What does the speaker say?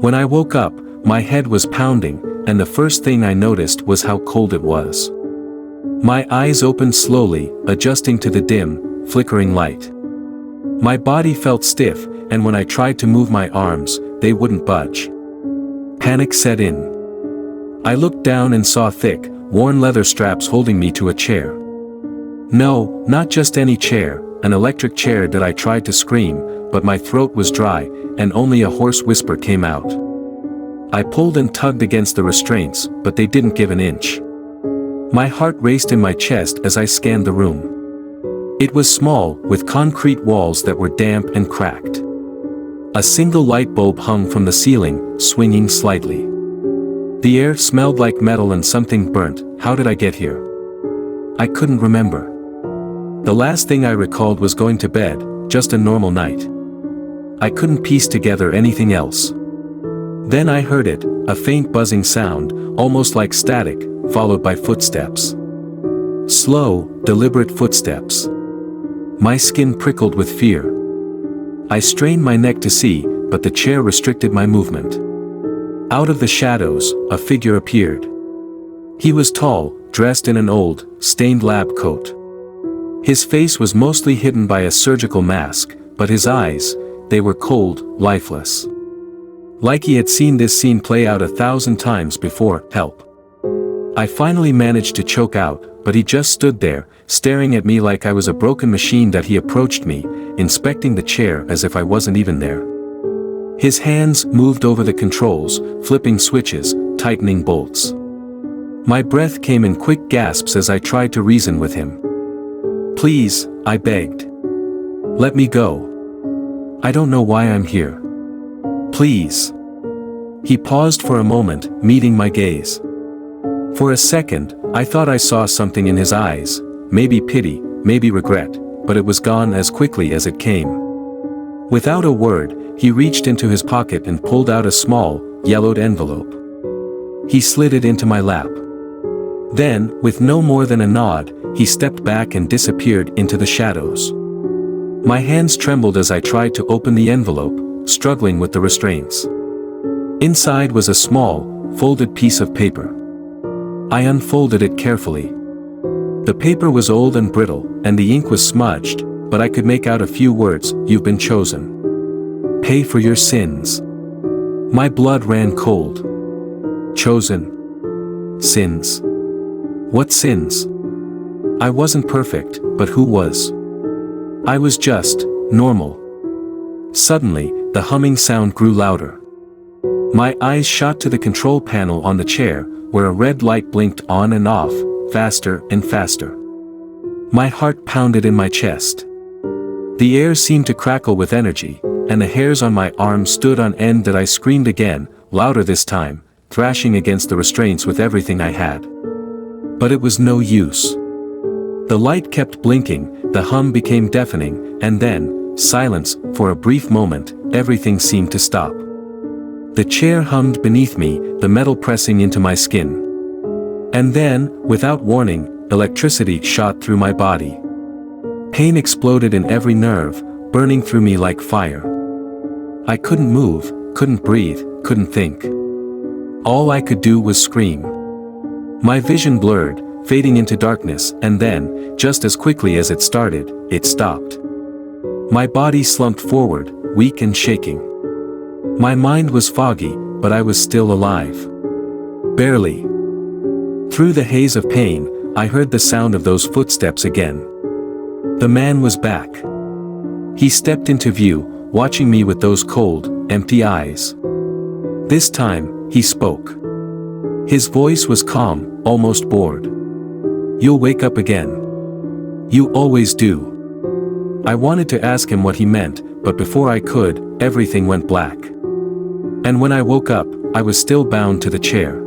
When I woke up, my head was pounding, and the first thing I noticed was how cold it was. My eyes opened slowly, adjusting to the dim, flickering light. My body felt stiff, and when I tried to move my arms, they wouldn't budge. Panic set in. I looked down and saw thick, worn leather straps holding me to a chair. No, not just any chair, an electric chair that I tried to scream, but my throat was dry, and only a hoarse whisper came out. I pulled and tugged against the restraints, but they didn't give an inch. My heart raced in my chest as I scanned the room. It was small, with concrete walls that were damp and cracked. A single light bulb hung from the ceiling, swinging slightly. The air smelled like metal and something burnt. How did I get here? I couldn't remember. The last thing I recalled was going to bed, just a normal night. I couldn't piece together anything else. Then I heard it, a faint buzzing sound, almost like static, followed by footsteps. Slow, deliberate footsteps. My skin prickled with fear. I strained my neck to see, but the chair restricted my movement. Out of the shadows, a figure appeared. He was tall, dressed in an old, stained lab coat. His face was mostly hidden by a surgical mask, but his eyes, they were cold, lifeless. Like he had seen this scene play out 1,000 times before. Help. I finally managed to choke out, but he just stood there, staring at me like I was a broken machine. That he approached me, inspecting the chair as if I wasn't even there. His hands moved over the controls, flipping switches, tightening bolts. My breath came in quick gasps as I tried to reason with him. Please, I begged. Let me go. I don't know why I'm here. Please. He paused for a moment, meeting my gaze. For a second, I thought I saw something in his eyes, maybe pity, maybe regret, but it was gone as quickly as it came. Without a word, he reached into his pocket and pulled out a small, yellowed envelope. He slid it into my lap. Then, with no more than a nod, he stepped back and disappeared into the shadows. My hands trembled as I tried to open the envelope, struggling with the restraints. Inside was a small, folded piece of paper. I unfolded it carefully. The paper was old and brittle, and the ink was smudged, but I could make out a few words. You've been chosen. Pay for your sins. My blood ran cold. Chosen. Sins. What sins? I wasn't perfect, but who was? I was just normal. Suddenly, the humming sound grew louder. My eyes shot to the control panel on the chair, where a red light blinked on and off, faster and faster. My heart pounded in my chest. The air seemed to crackle with energy, and the hairs on my arms stood on end. That I screamed again, louder this time, thrashing against the restraints with everything I had. But it was no use. The light kept blinking, the hum became deafening, and then, silence. For a brief moment, everything seemed to stop. The chair hummed beneath me, the metal pressing into my skin. And then, without warning, electricity shot through my body. Pain exploded in every nerve, burning through me like fire. I couldn't move, couldn't breathe, couldn't think. All I could do was scream. My vision blurred, fading into darkness, and then, just as quickly as it started, it stopped. My body slumped forward, weak and shaking. My mind was foggy, but I was still alive. Barely. Through the haze of pain, I heard the sound of those footsteps again. The man was back. He stepped into view, watching me with those cold, empty eyes. This time, he spoke. His voice was calm, almost bored. You'll wake up again. You always do. I wanted to ask him what he meant, but before I could, everything went black. And when I woke up, I was still bound to the chair.